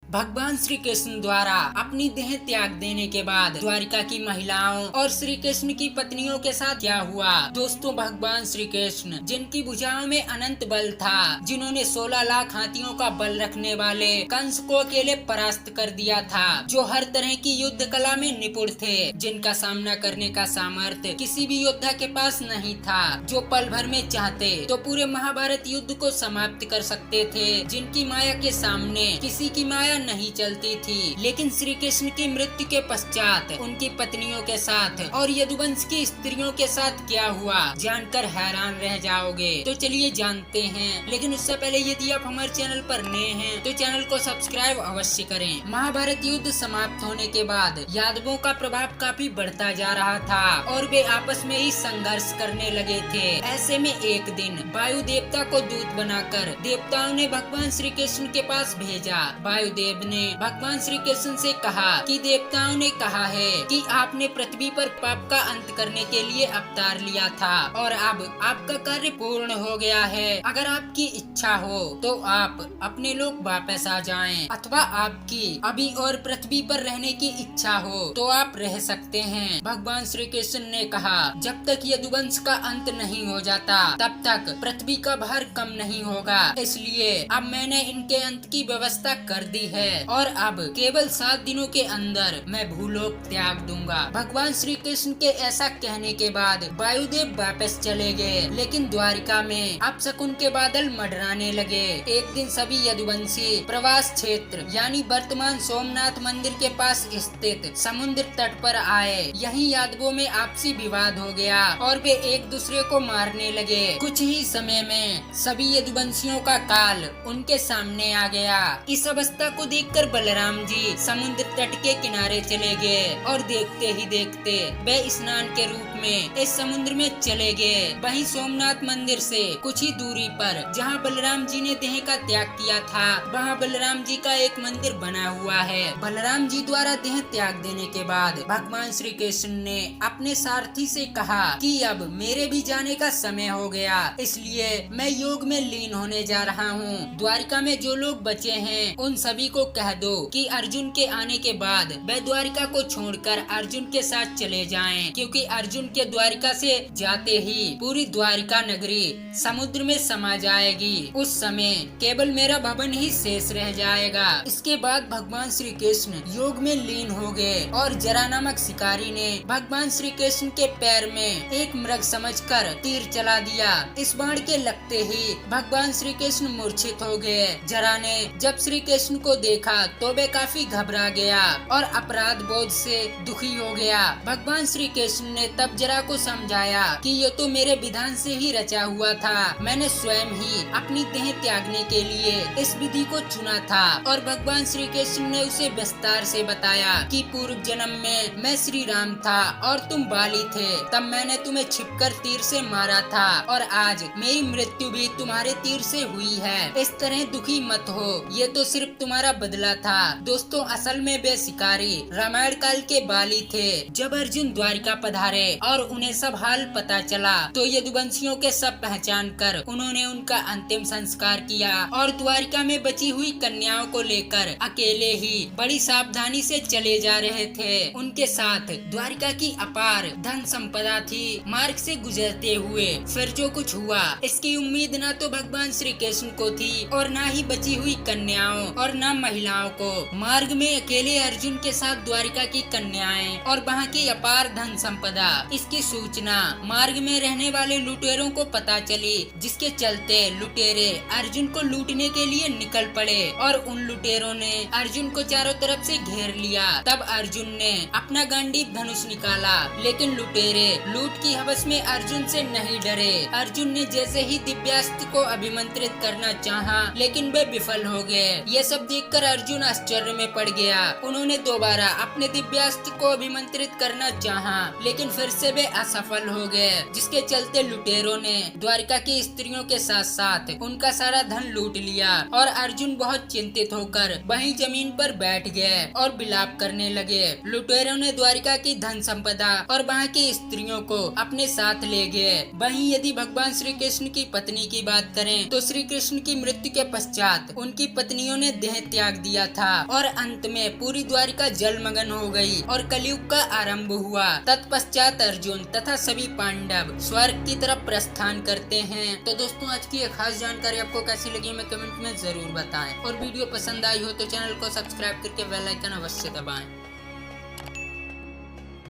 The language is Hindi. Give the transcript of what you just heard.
भगवान श्री कृष्ण द्वारा अपनी देह त्याग देने के बाद द्वारिका की महिलाओं और श्री कृष्ण की पत्नियों के साथ क्या हुआ। दोस्तों, भगवान श्री कृष्ण जिनकी भुजाओं में अनंत बल था, जिन्होंने 16 लाख हाथियों का बल रखने वाले कंस को अकेले परास्त कर दिया था, जो हर तरह की युद्ध कला में निपुण थे, जिनका सामना करने का सामर्थ्य किसी भी योद्धा के पास नहीं था, जो पल भर में चाहते तो पूरे महाभारत युद्ध को समाप्त कर सकते थे, जिनकी माया के सामने किसी की माया नहीं चलती थी। लेकिन श्री कृष्ण की मृत्यु के पश्चात उनकी पत्नियों के साथ और यदुवंश की स्त्रियों के साथ क्या हुआ, जानकर हैरान रह जाओगे। तो चलिए जानते हैं, लेकिन उससे पहले यदि आप हमारे चैनल पर नए हैं तो चैनल को सब्सक्राइब अवश्य करें। महाभारत युद्ध समाप्त होने के बाद यादवों का प्रभाव काफी बढ़ता जा रहा था और वे आपस में ही संघर्ष करने लगे थे। ऐसे में एक दिन वायु देवता को दूत बनाकर देवताओं ने भगवान श्री कृष्ण के पास भेजा। वायुदेव ने भगवान श्री कृष्ण से कहा कि देवताओं ने कहा है कि आपने पृथ्वी पर पाप का अंत करने के लिए अवतार लिया था और अब आपका कार्य पूर्ण हो गया है। अगर आपकी इच्छा हो तो आप अपने लोग वापस आ जाएं, अथवा आपकी अभी और पृथ्वी पर रहने की इच्छा हो तो आप रह सकते हैं। भगवान श्री कृष्ण ने कहा, जब तक यदुवंश का अंत नहीं हो जाता तब तक पृथ्वी का भार कम नहीं होगा, इसलिए अब मैंने इनके अंत की व्यवस्था कर दी है और अब केवल 7 दिनों के अंदर मैं भूलोक त्याग दूंगा। भगवान श्री कृष्ण के ऐसा कहने के बाद वायुदेव वापस चले गए, लेकिन द्वारिका में अब शकुन के बादल मंडराने लगे। एक दिन सभी यदुवंशी प्रवास क्षेत्र यानी वर्तमान सोमनाथ मंदिर के पास स्थित समुद्र तट पर आए। यहीं यादवों में आपसी विवाद हो गया और वे एक दूसरे को मारने लगे। कुछ ही समय में सभी यदुवंशियों का काल उनके सामने आ गया। इस अवस्था को देखकर बलराम जी समुद्र तट के किनारे चले गए और देखते ही देखते वे स्नान के रूप में इस समुद्र में चले गए। वहीं सोमनाथ मंदिर से कुछ ही दूरी पर जहां बलराम जी ने देह का त्याग किया था, वहां बलराम जी का एक मंदिर बना हुआ है। बलराम जी द्वारा देह त्याग देने के बाद भगवान श्री कृष्ण ने अपने सारथी से कहा कि अब मेरे भी जाने का समय हो गया, इसलिए मैं योग में लीन होने जा रहा हूँ। द्वारिका में जो लोग बचे हैं उन सभी को कह दो कि अर्जुन के आने के बाद वे द्वारिका को छोड़कर अर्जुन के साथ चले जाएं, क्योंकि अर्जुन के द्वारिका से जाते ही पूरी द्वारिका नगरी समुद्र में समा जाएगी। उस समय केवल मेरा भवन ही शेष रह जाएगा। इसके बाद भगवान श्री कृष्ण योग में लीन हो गए और जरा नामक शिकारी ने भगवान श्री कृष्ण के पैर में एक मृग समझकर तीर चला दिया। इस बाण के लगते ही भगवान श्री कृष्ण मूर्छित हो गए। जरा ने जब श्री कृष्ण को देखा तो वे काफी घबरा गया और अपराध बोध से दुखी हो गया। भगवान श्री कृष्ण ने तब जरा को समझाया कि ये तो मेरे विधान से ही रचा हुआ था, मैंने स्वयं ही अपनी देह त्यागने के लिए इस विधि को चुना था। और भगवान श्री कृष्ण ने उसे विस्तार से बताया कि पूर्व जन्म में मैं श्री राम था और तुम बाली थे, तब मैंने तुम्हें छिपकर तीर से मारा था और आज मेरी मृत्यु भी तुम्हारे तीर से हुई है। इस तरह दुखी मत हो, ये तो सिर्फ तुम्हारा बदला था। दोस्तों, असल में वे शिकारी रामायण काल के बाली थे। जब अर्जुन द्वारिका पधारे और उन्हें सब हाल पता चला तो यदुवंशियों के सब पहचान कर उन्होंने उनका अंतिम संस्कार किया और द्वारिका में बची हुई कन्याओं को लेकर अकेले ही बड़ी सावधानी से चले जा रहे थे। उनके साथ द्वारिका की अपार धन संपदा थी। मार्ग से गुजरते हुए फिर जो कुछ हुआ इसकी उम्मीद न तो भगवान श्री कृष्ण को थी और न ही बची हुई कन्याओं और न महिलाओं को। मार्ग में अकेले अर्जुन के साथ द्वारिका की कन्याएं और वहाँ की अपार धन संपदा, इसकी सूचना मार्ग में रहने वाले लुटेरों को पता चली, जिसके चलते लुटेरे अर्जुन को लूटने के लिए निकल पड़े और उन लुटेरों ने अर्जुन को चारों तरफ से घेर लिया। तब अर्जुन ने अपना गांडीव धनुष निकाला, लेकिन लुटेरे लूट की हवस में अर्जुन से नहीं डरे। अर्जुन ने जैसे ही दिव्यास्त्र को अभिमंत्रित करना चाहा, लेकिन वे विफल हो गए। ये सब देखकर अर्जुन आश्चर्य में पड़ गया। उन्होंने दोबारा अपने दिव्यास्त्र को अभिमंत्रित करना चाहा, लेकिन फिर से से वे असफल हो गए, जिसके चलते लुटेरों ने द्वारिका की स्त्रियों के साथ साथ उनका सारा धन लूट लिया और अर्जुन बहुत चिंतित होकर वहीं जमीन पर बैठ गए और विलाप करने लगे। लुटेरों ने द्वारिका की धन संपदा और वहाँ की स्त्रियों को अपने साथ ले गए। वहीं यदि भगवान श्री कृष्ण की पत्नी की बात करें तो श्री कृष्ण की मृत्यु के पश्चात उनकी पत्नियों ने देह त्याग दिया था और अंत में पूरी द्वारिका जलमग्न हो गई और कलयुग का आरंभ हुआ। तत्पश्चात अर्जुन तथा सभी पांडव स्वर्ग की तरफ प्रस्थान करते हैं। तो दोस्तों, आज की ये खास जानकारी आपको कैसी लगी हमें कमेंट में जरूर बताएं और वीडियो पसंद आई हो तो चैनल को सब्सक्राइब करके बेल आइकन अवश्य दबाएं।